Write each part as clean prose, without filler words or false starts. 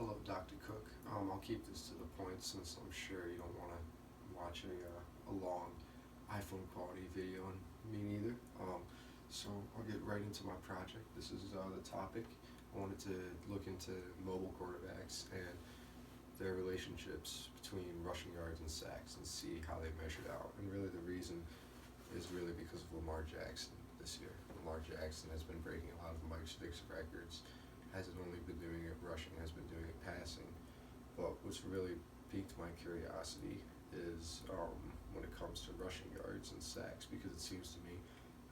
Hello, Dr. Cook. I'll keep this to the point since I'm sure you don't want to watch a long iPhone quality video, and me neither. So I'll get right into my project. This is the topic. I wanted to look into mobile quarterbacks and their relationships between rushing yards and sacks and see how they measured out. And really, the reason is really because of Lamar Jackson this year. Lamar Jackson has been breaking a lot of Mike Sticks records. Hasn't only been doing it rushing, has been doing it passing. But what's really piqued my curiosity is when it comes to rushing yards and sacks, because it seems to me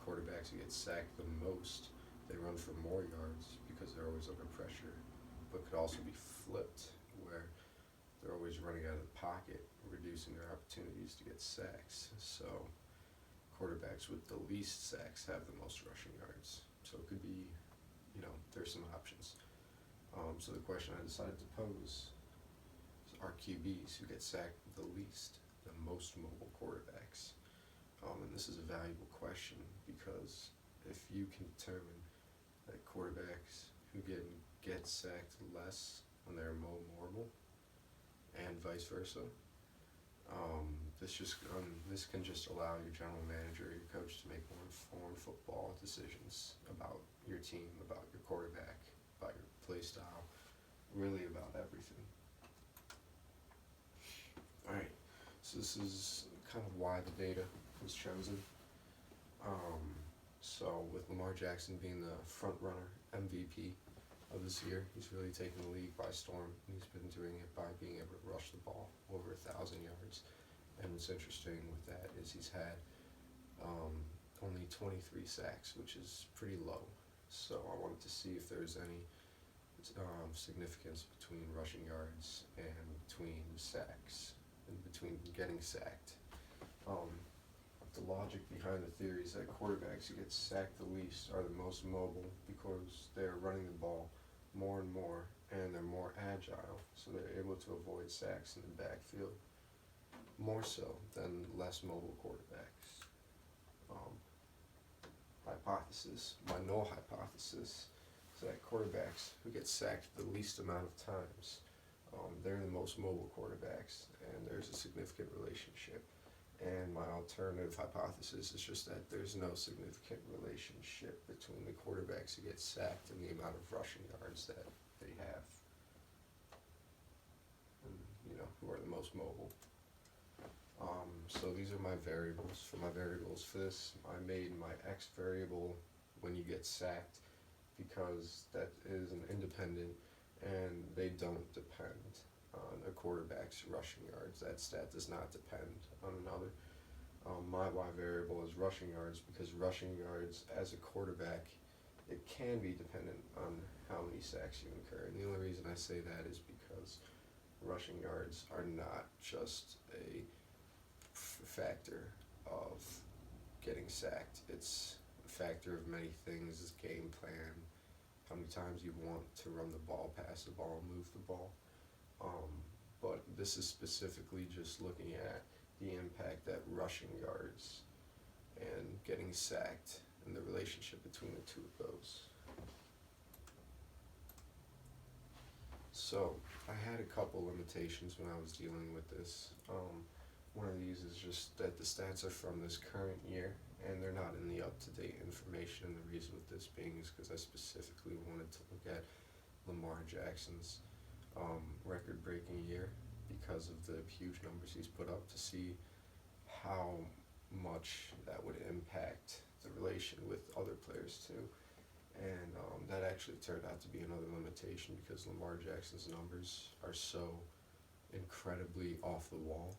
quarterbacks who get sacked the most, they run for more yards because they're always under pressure, but could also be flipped where they're always running out of the pocket, reducing their opportunities to get sacks. So quarterbacks with the least sacks have the most rushing yards. So it could be, there's some options. So the question I decided to pose is, are QBs who get sacked the least the most mobile quarterbacks? And this is a valuable question because if you can determine that quarterbacks who get sacked less when they're more mobile, and vice versa, this can just allow your general manager, your coach, to make more informed football decisions about your team, about your quarterback, about your play style, really about everything. All right, so this is kind of why the data was chosen. So with Lamar Jackson being the front runner MVP of this year, he's really taken the league by storm. He's been doing it by being able to rush the ball over 1,000 yards. And what's interesting with that is he's had only 23 sacks, which is pretty low. So I wanted to see if there's any significance between rushing yards and between sacks, and between getting sacked. The logic behind the theory is that quarterbacks who get sacked the least are the most mobile because they're running the ball more and more, and they're more agile, so they're able to avoid sacks in the backfield more so than less mobile quarterbacks. My null hypothesis is that quarterbacks who get sacked the least amount of times, they're the most mobile quarterbacks, and there's a significant relationship. And my alternative hypothesis is just that there's no significant relationship between the quarterbacks who get sacked and the amount of rushing yards that they have, and who are the most mobile. So these are my variables. For my variables for this, I made my X variable when you get sacked, because that is an independent and they don't depend on a quarterback's rushing yards. That stat does not depend on another. My Y variable is rushing yards, because rushing yards as a quarterback, it can be dependent on how many sacks you incur. And the only reason I say that is because rushing yards are not just a factor of getting sacked. It's a factor of many things. It's game plan, how many times you want to run the ball, pass the ball, move the ball. But this is specifically just looking at the impact that rushing yards and getting sacked and the relationship between the two of those. So I had a couple limitations when I was dealing with this. One of these is just that the stats are from this current year and they're not in the up-to-date information. And the reason with this being is because I specifically wanted to look at Lamar Jackson's record-breaking year, because of the huge numbers he's put up, to see how much that would impact the relation with other players too. And that actually turned out to be another limitation, because Lamar Jackson's numbers are so incredibly off the wall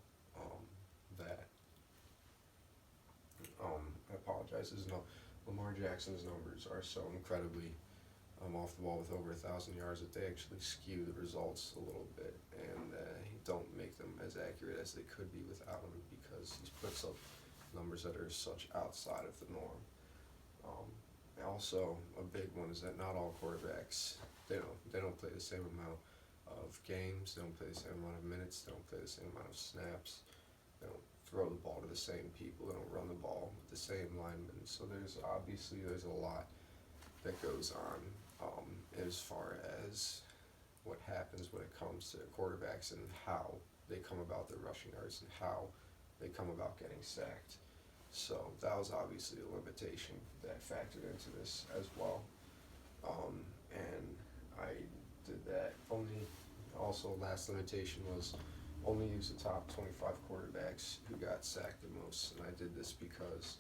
that I apologize. Lamar Jackson's numbers are so incredibly off the wall with over 1,000 yards that they actually skew the results a little bit, and don't make them as accurate as they could be without him, because he puts up numbers that are such outside of the norm. Also, a big one is that not all quarterbacks, they don't play the same amount of games, they don't play the same amount of minutes, they don't play the same amount of snaps, they don't throw the ball to the same people, they don't run the ball with the same linemen. So there's a lot that goes on as far as what happens when it comes to quarterbacks and how they come about their rushing yards and how they come about getting sacked. So that was obviously a limitation that factored into this as well. And I did that only, also last limitation was only use the top 25 quarterbacks who got sacked the most. And I did this because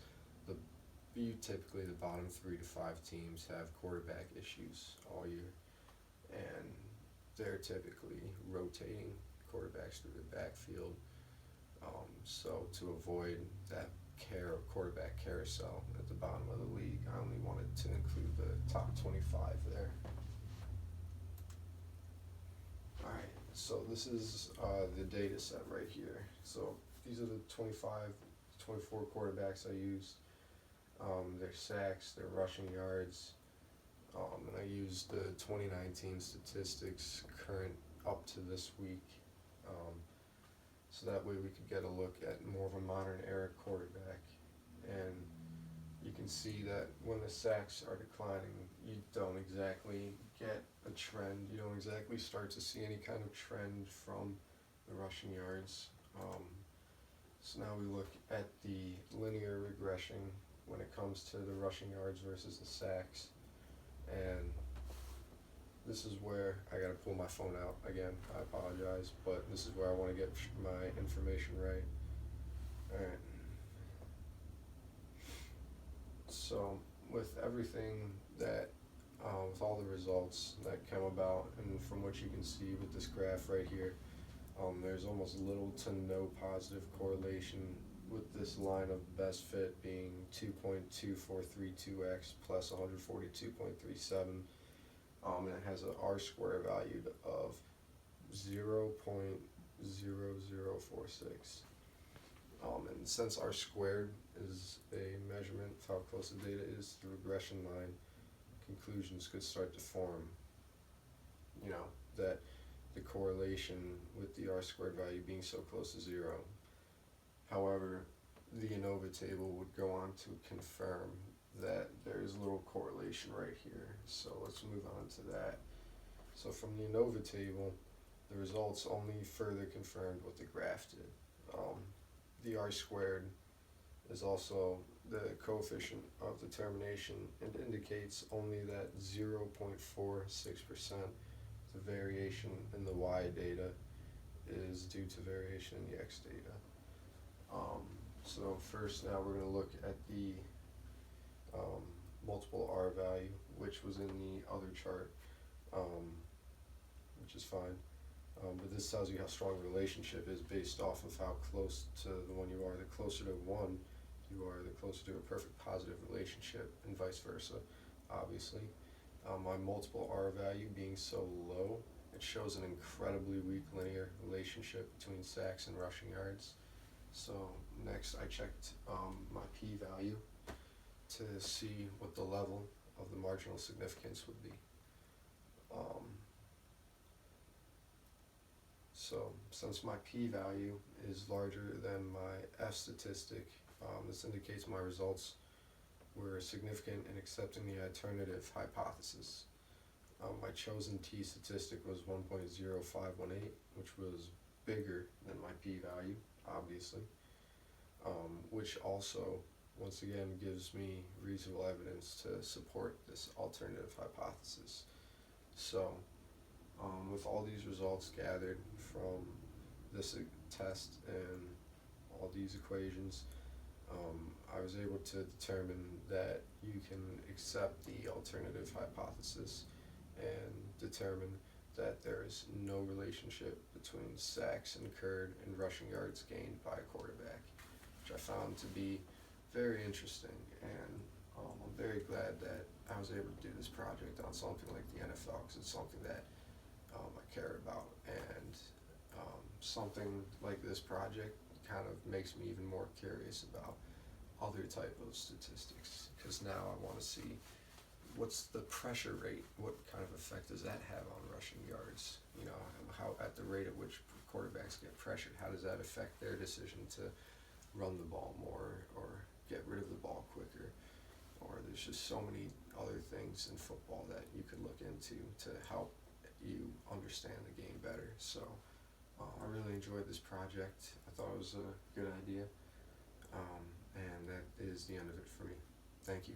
typically the bottom 3 to 5 teams have quarterback issues all year, and they're typically rotating quarterbacks through the backfield. So to avoid that quarterback carousel at the bottom of the league, I only wanted to include the top 25 there. Alright, so this is the data set right here. So these are the 24 quarterbacks I used. Their sacks, their rushing yards, and I used the 2019 statistics current up to this week, so that way we could get a look at more of a modern era quarterback. And you can see that when the sacks are declining, you don't exactly get a trend. You don't exactly start to see any kind of trend from the rushing yards. So now we look at the linear regression when it comes to the rushing yards versus the sacks. And this is where I gotta pull my phone out again, I apologize, but this is where I wanna get my information right. Alright. So with everything that, with all the results that come about, and from what you can see with this graph right here, there's almost little to no positive correlation with this line of best fit being 2.2432x plus 142.37, and it has an R-square valued of 0.0046. And since R squared is a measurement of how close the data is to the regression line, conclusions could start to form, that the correlation with the R squared value being so close to 0. However, the ANOVA table would go on to confirm that there is little correlation right here. So let's move on to that. So from the ANOVA table, the results only further confirmed what the graph did. The R squared is also the coefficient of determination and indicates only that 0.46% the variation in the Y data is due to variation in the X data. So first now we're going to look at the multiple R value, which was in the other chart, which is fine. But this tells you how strong the relationship is based off of how close to the one you are. The closer to 1 you are, the closer to a perfect positive relationship, and vice versa, obviously. My multiple R value being so low, it shows an incredibly weak linear relationship between sacks and rushing yards. So next I checked my p-value to see what the level of the marginal significance would be. So since my p-value is larger than my F statistic, this indicates my results were significant in accepting the alternative hypothesis. My chosen t statistic was 1.0518, which was bigger than my p-value, obviously, which also, once again, gives me reasonable evidence to support this alternative hypothesis. So, with all these results gathered from this test and all these equations, I was able to determine that you can accept the alternative hypothesis and determine that there is no relationship between sacks incurred and rushing yards gained by a quarterback, which I found to be very interesting, and I'm very glad that I was able to do this project on something like the NFL, because it's something that I care about, and something like this project kind of makes me even more curious about other type of statistics, because now I want to see what's the pressure rate, what kind of effect does that have on rushing yards, how at the rate at which quarterbacks get pressured, how does that affect their decision to run the ball more or get rid of the ball quicker, or there's just so many other things in football that you could look into to help you understand the game better. So I really enjoyed this project. I thought it was a good idea, and that is the end of it for me. Thank you.